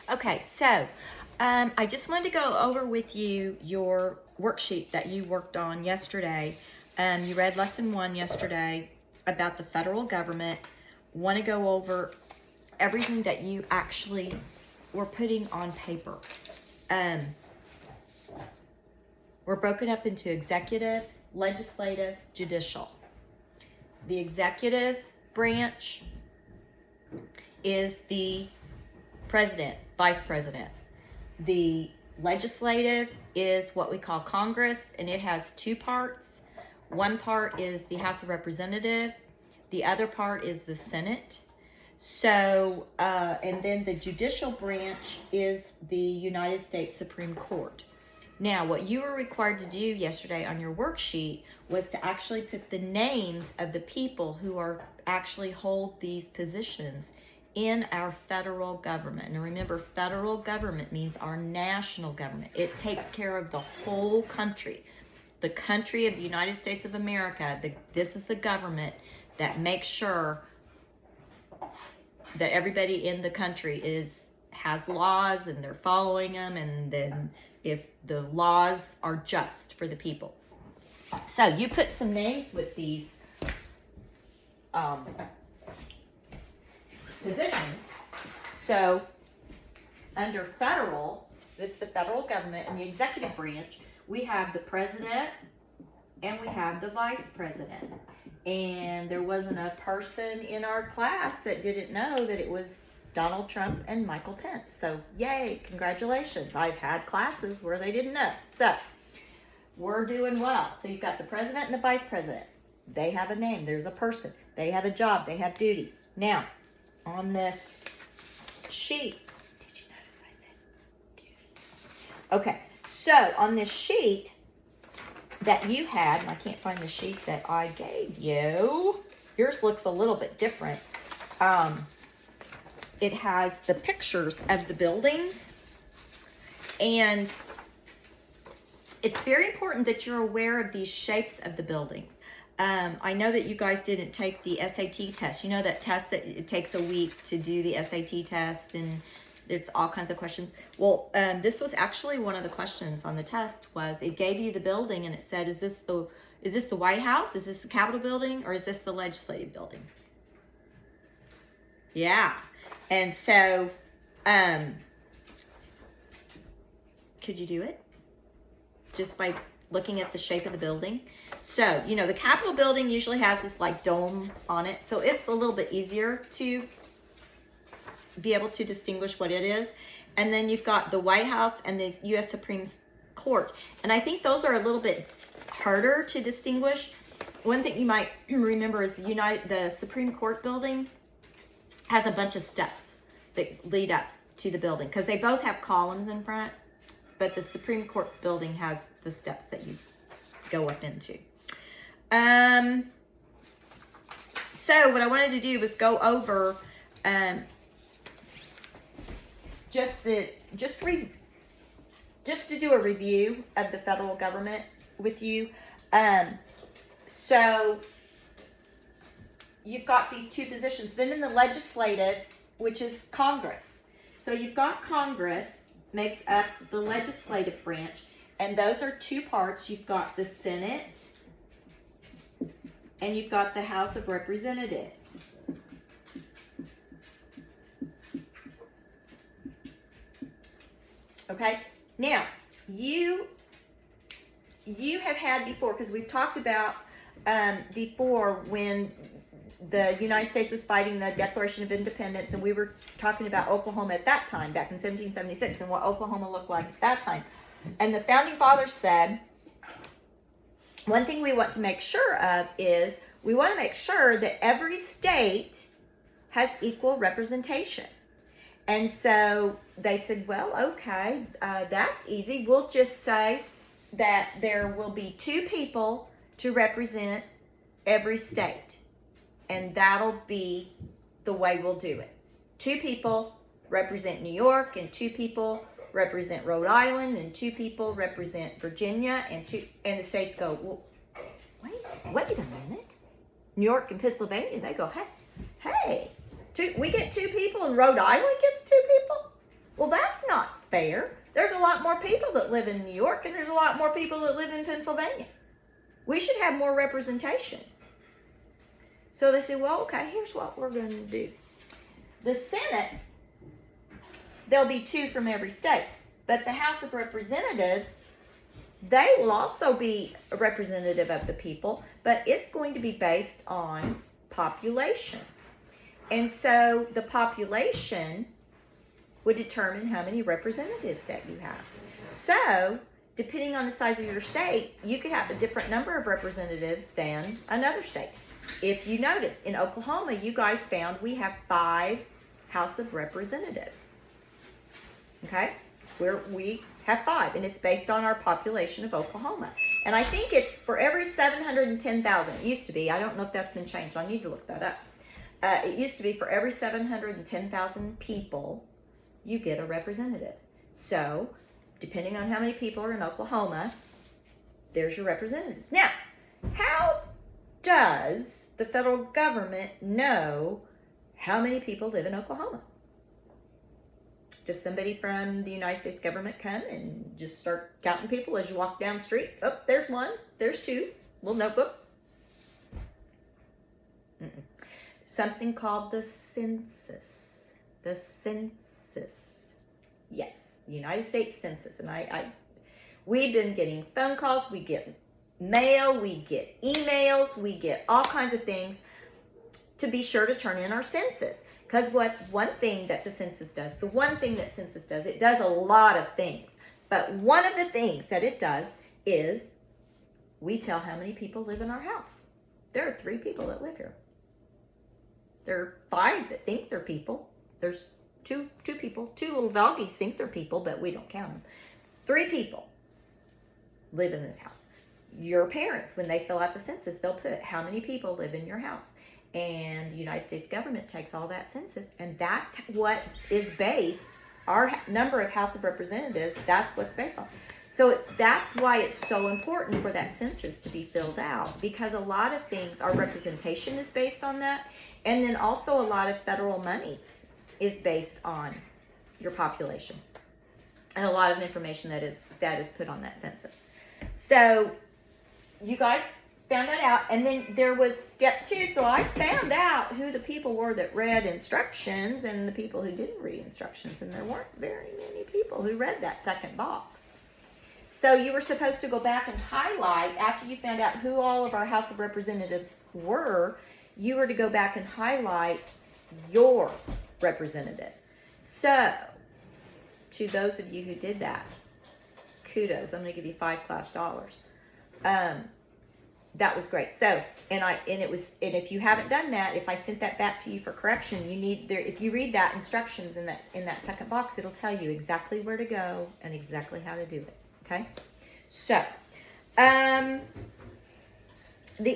Okay, so I just wanted to go over with you your worksheet that you worked on yesterday. You read lesson 1 yesterday about the federal government. Want to go over everything that you actually were putting on paper. We're broken up into executive, legislative, judicial. The executive branch is the president, vice president. The legislative is what we call Congress, and it has two parts. One part is the House of Representatives. The other part is the Senate. So, and then the judicial branch is the United States Supreme Court. Now, what you were required to do yesterday on your worksheet was to actually put the names of the people who are actually hold these positions in our federal government. And remember, federal government means our national government. It takes care of the whole country. The country of the United States of America, this is the government that makes sure that everybody in the country has laws and they're following them, and then if the laws are just for the people. So you put some names with these positions. So under federal, this is the federal government, and the executive branch, we have the president and we have the vice president. And there wasn't a person in our class that didn't know that it was Donald Trump and Michael Pence. So yay, congratulations. I've had classes where they didn't know. So we're doing well. So you've got the president and the vice president. They have a name. There's a person. They have a job. They have duties. Now, on this sheet, did you notice I said duty? Okay, so on this sheet that you had, and I can't find the sheet that I gave you. Yours looks a little bit different. It has the pictures of the buildings, and it's very important that you're aware of these shapes of the buildings. I know that you guys didn't take the SAT test. You know that test that it takes a week to do the SAT test, and it's all kinds of questions. Well, this was actually one of the questions on the test. Was it gave you the building, and it said, is this the White House? Is this the Capitol building, or is this the legislative building? Yeah. And so, could you do it? Just by looking at the shape of the building. So, you know, the Capitol building usually has this like dome on it. So it's a little bit easier to be able to distinguish what it is. And then you've got the White House and the U.S. Supreme Court. And I think those are a little bit harder to distinguish. One thing you might remember is the Supreme Court building has a bunch of steps that lead up to the building, because they both have columns in front, but the Supreme Court building has the steps that you go up into. So what I wanted to do was go over just to do a review of the federal government with you. So you've got these two positions. Then in the legislative, which is Congress. So you've got Congress makes up the legislative branch, and those are two parts. You've got the Senate and you've got the House of Representatives. Okay, now you have had before, because we've talked about before when the United States was fighting the Declaration of Independence, and we were talking about Oklahoma at that time, back in 1776, and what Oklahoma looked like at that time. And the Founding Fathers said, one thing we want to make sure of is we want to make sure that every state has equal representation. And so they said, well, okay, that's easy. We'll just say that there will be two people to represent every state. And that'll be the way we'll do it. Two people represent New York, and two people represent Rhode Island, and two people represent Virginia, and the states go, well, wait a minute. New York and Pennsylvania, they go, hey, we get two people, and Rhode Island gets two people? Well, that's not fair. There's a lot more people that live in New York, and there's a lot more people that live in Pennsylvania. We should have more representation. So they said, well, okay, here's what we're going to do. The Senate, there'll be 2 from every state. But the House of Representatives, they will also be a representative of the people, but it's going to be based on population. And so the population would determine how many representatives that you have. So, depending on the size of your state, you could have a different number of representatives than another state. If you notice, in Oklahoma, you guys found we have 5 House of Representatives. Okay? We have 5, and it's based on our population of Oklahoma. And I think it's for every 710,000. It used to be. I don't know if that's been changed. I need to look that up. It used to be for every 710,000 people, you get a representative. So, depending on how many people are in Oklahoma, there's your representatives. Now, how does the federal government know how many people live in Oklahoma? Does somebody from the United States government come and just start counting people as you walk down the street? Oh, there's 1, there's 2, little notebook. Something called the census. The census. Yes, the United States Census. And we've been getting phone calls, we get mail, we get emails, we get all kinds of things to be sure to turn in our census. Because one thing that the census does, it does a lot of things. But one of the things that it does is we tell how many people live in our house. There are 3 people that live here. There are 5 that think they're people. There's two people. 2 little doggies think they're people, but we don't count them. 3 people live in this house. Your parents, when they fill out the census, they'll put how many people live in your house. And the United States government takes all that census, and that's what is based, our number of House of Representatives, that's what's based on. So that's why it's so important for that census to be filled out, because a lot of things, our representation is based on that, and then also a lot of federal money is based on your population, and a lot of information that is put on that census. So you guys found that out, and then there was step 2. So I found out who the people were that read instructions and the people who didn't read instructions, and there weren't very many people who read that second box. So you were supposed to go back and highlight, after you found out who all of our House of Representatives were, you were to go back and highlight your representative. So, to those of you who did that, kudos. I'm going to give you $5 class dollars. That was great. So, and if you haven't done that, if I sent that back to you for correction, if you read that instructions in that second box, it'll tell you exactly where to go and exactly how to do it. Okay? So, the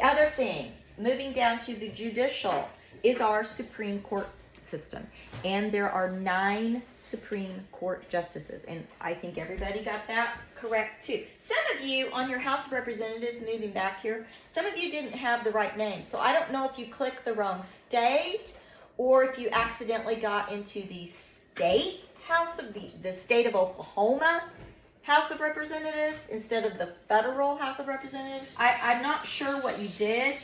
other thing, moving down to the judicial, is our Supreme Court system. And there are 9 Supreme Court justices. And I think everybody got that correct too. Some of you on your House of Representatives, moving back here, some of you didn't have the right name. So I don't know if you clicked the wrong state or if you accidentally got into the state House of the state of Oklahoma House of Representatives instead of the federal House of Representatives. I'm not sure what you did.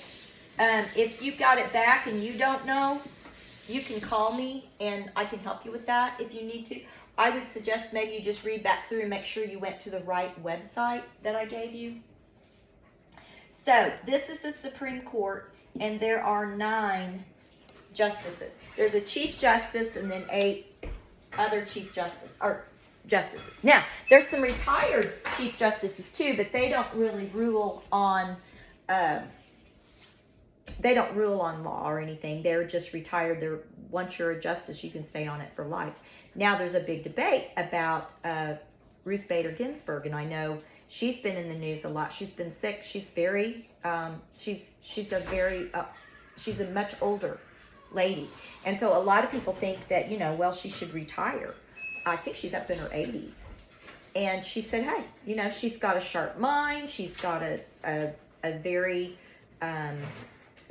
If you got it back and you don't know, you can call me and I can help you with that if you need to. I would suggest maybe you just read back through and make sure you went to the right website that I gave you. So this is the Supreme Court, and there are 9 justices. There's a Chief Justice and then 8 other justices. Now, there's some retired Chief Justices too, but they don't really rule on law or anything. They're just retired. Once you're a justice, you can stay on it for life. Now, there's a big debate about Ruth Bader Ginsburg, and I know she's been in the news a lot. She's been sick. She's she's a much older lady, and so a lot of people think that she should retire. I think she's up in her 80s, and she said, hey, she's got a sharp mind. She's got a very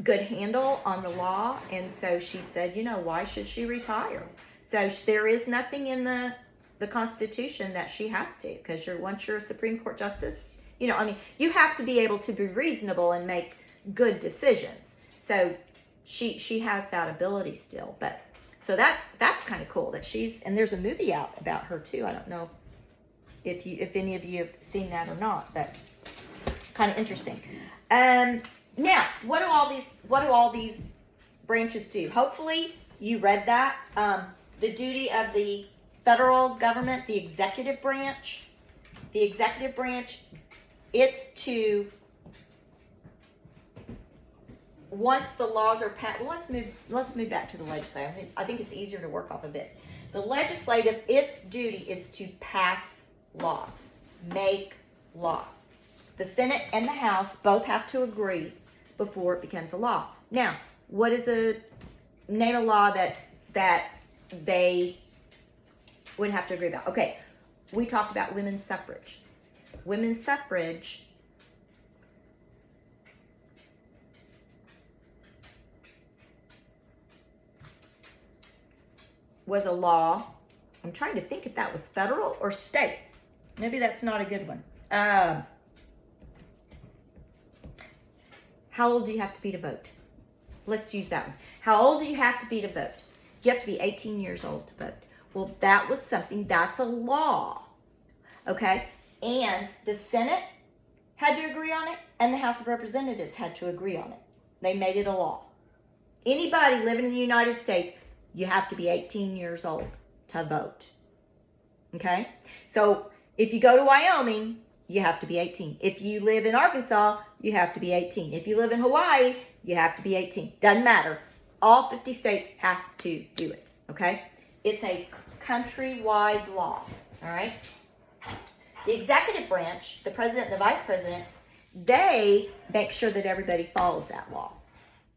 good handle on the law, and so she said, why should she retire? So there is nothing in the the Constitution that she has to, because once you're a Supreme Court justice, you have to be able to be reasonable and make good decisions. So she has that ability still. But so that's kind of cool that and there's a movie out about her too. I don't know if any of you have seen that or not, but kind of interesting. Now, what do all these branches do? Hopefully you read that. The duty of the federal government, the executive branch, it's to, once the laws are passed, let's move back to the legislative. I think it's easier to work off of it. The legislative, its duty is to pass laws, make laws. The Senate and the House both have to agree before it becomes a law. Now, what is name a law that they would have to agree about? Okay, we talked about women's suffrage. Women's suffrage was a law. I'm trying to think if that was federal or state. Maybe that's not a good one. How old do you have to be to vote? Let's use that one. How old do you have to be to vote? You have to be 18 years old to vote. Well, that's a law. Okay? And the Senate had to agree on it, and the House of Representatives had to agree on it. They made it a law. Anybody living in the United States, you have to be 18 years old to vote. Okay? So if you go to Wyoming, you have to be 18. If you live in Arkansas, you have to be 18. If you live in Hawaii, you have to be 18. Doesn't matter. All 50 states have to do it. Okay? It's a countrywide law. All right? The executive branch, the president and the vice president, they make sure that everybody follows that law.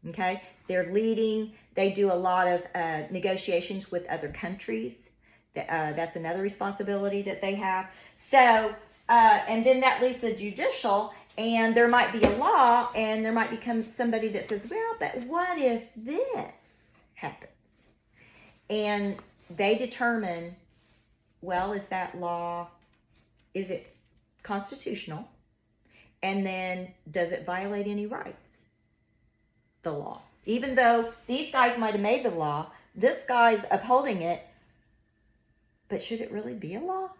Okay? They're leading. They do a lot of negotiations with other countries. That's another responsibility that they have. So, and then that leaves the judicial, and there might be a law, and there might become somebody that says, well, but what if this happens? And they determine, well, is it constitutional? And then does it violate any rights? The law. Even though these guys might have made the law, this guy's upholding it, but should it really be a law?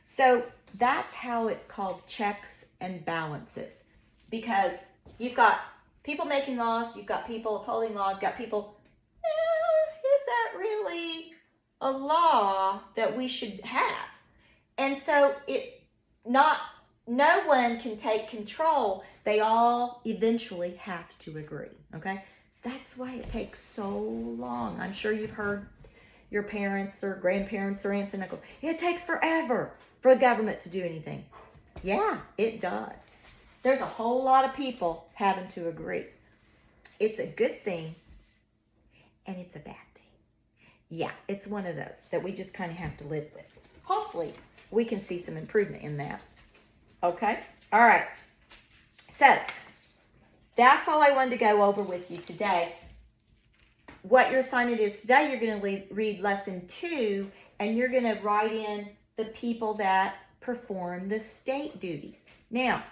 So that's how it's called checks and balances. Because you've got people making laws, you've got people upholding law, you've got people, is that really a law that we should have? And so no one can take control. They all eventually have to agree, okay? That's why it takes so long. I'm sure you've heard your parents or grandparents or aunts and uncles. It takes forever for the government to do anything. Yeah, it does. There's a whole lot of people having to agree. It's a good thing and it's a bad thing. Yeah, it's one of those that we just kind of have to live with. Hopefully, we can see some improvement in that. Okay? All right. So, that's all I wanted to go over with you today. What your assignment is today, you're going to read lesson 2, and you're going to write in the people that perform the state duties. Now,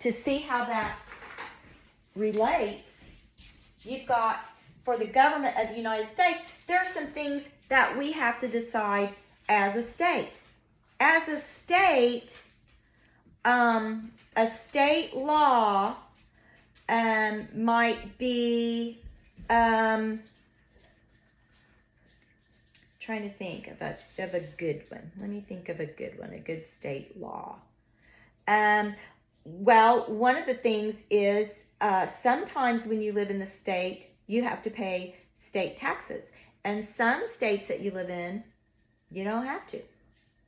to see how that relates, you've got, for the government of the United States, there are some things that we have to decide as a state. As a state law might be, trying to think of a good one. Let me think of a good one, a good state law. Well, one of the things is sometimes when you live in the state, you have to pay state taxes. And some states that you live in, you don't have to.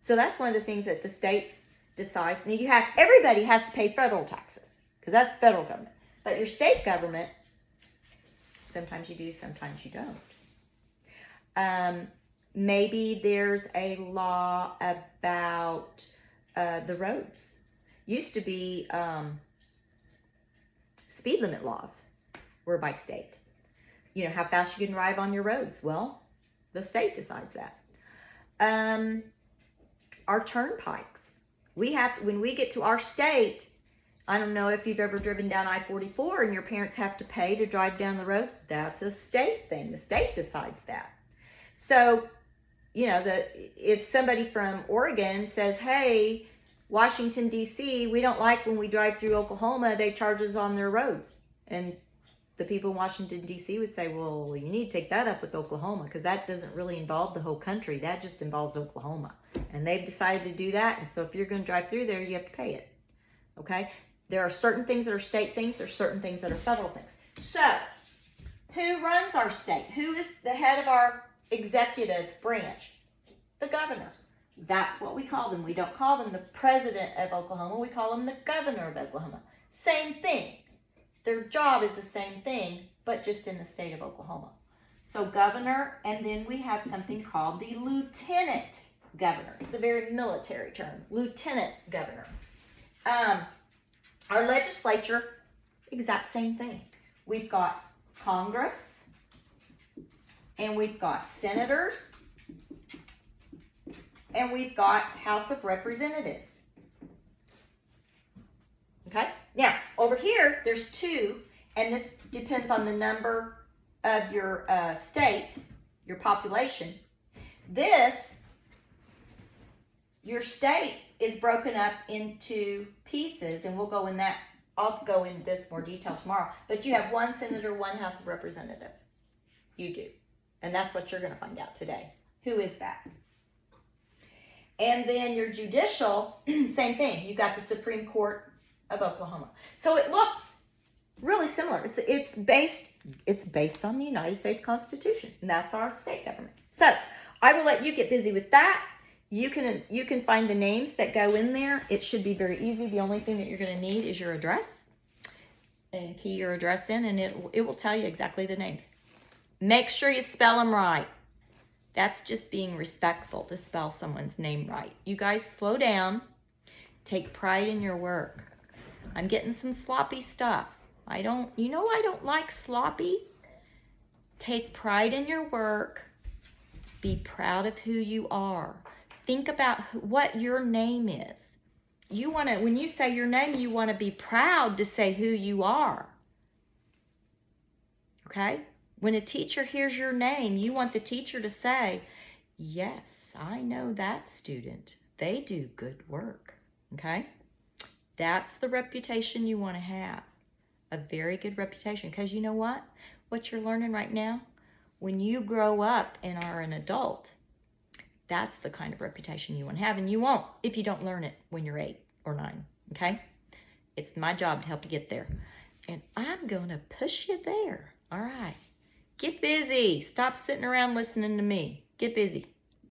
So that's one of the things that the state decides. Now everybody has to pay federal taxes because that's the federal government. But your state government, sometimes you do, sometimes you don't. Maybe there's a law about the roads. Used to be speed limit laws were by state. You know, how fast you can drive on your roads. Well, the state decides that. our turnpikes. When we get to our state, I don't know if you've ever driven down I-44 and your parents have to pay to drive down the road. That's a state thing. The state decides that. So, if somebody from Oregon says, hey, Washington, D.C., we don't like when we drive through Oklahoma, they charge us on their roads. And the people in Washington, D.C. would say, well, you need to take that up with Oklahoma because that doesn't really involve the whole country. That just involves Oklahoma. And they've decided to do that. And so if you're going to drive through there, you have to pay it. Okay? There are certain things that are state things. There's certain things that are federal things. So, who runs our state? Who is the head of our executive branch? The governor. That's what we call them. We don't call them the president of Oklahoma. We call them the governor of Oklahoma. Same thing. Their job is the same thing, but just in the state of Oklahoma. So governor, and then we have something called the lieutenant governor. It's a very military term. Lieutenant governor. Our legislature, exact same thing. We've got Congress, and we've got senators, and we've got House of Representatives. Okay? Now, over here, there's two, and this depends on the number of your state, your population. Your state is broken up into pieces, and I'll go into this more detail tomorrow, but you have one senator, one House of Representative. You do. And that's what you're going to find out today. Who is that? And then your judicial, same thing. You got the Supreme Court of Oklahoma. So it looks really similar. It's based on the United States Constitution, and that's our state government. So I will let you get busy with that. You can find the names that go in there. It should be very easy. The only thing that you're going to need is your address, and key your address in, and it will tell you exactly the names. Make sure you spell them right. That's just being respectful to spell someone's name right. You guys slow down. Take pride in your work. I'm getting some sloppy stuff. I don't like sloppy. Take pride in your work. Be proud of who you are. Think about what your name is. When you say your name, you want to be proud to say who you are. Okay? When a teacher hears your name, you want the teacher to say, yes, I know that student. They do good work. Okay? That's the reputation you want to have. A very good reputation. Because you know what? What you're learning right now, when you grow up and are an adult, that's the kind of reputation you want to have. And you won't if you don't learn it when you're 8 or 9. Okay? It's my job to help you get there. And I'm going to push you there. All right. Get busy. Stop sitting around listening to me. Get busy.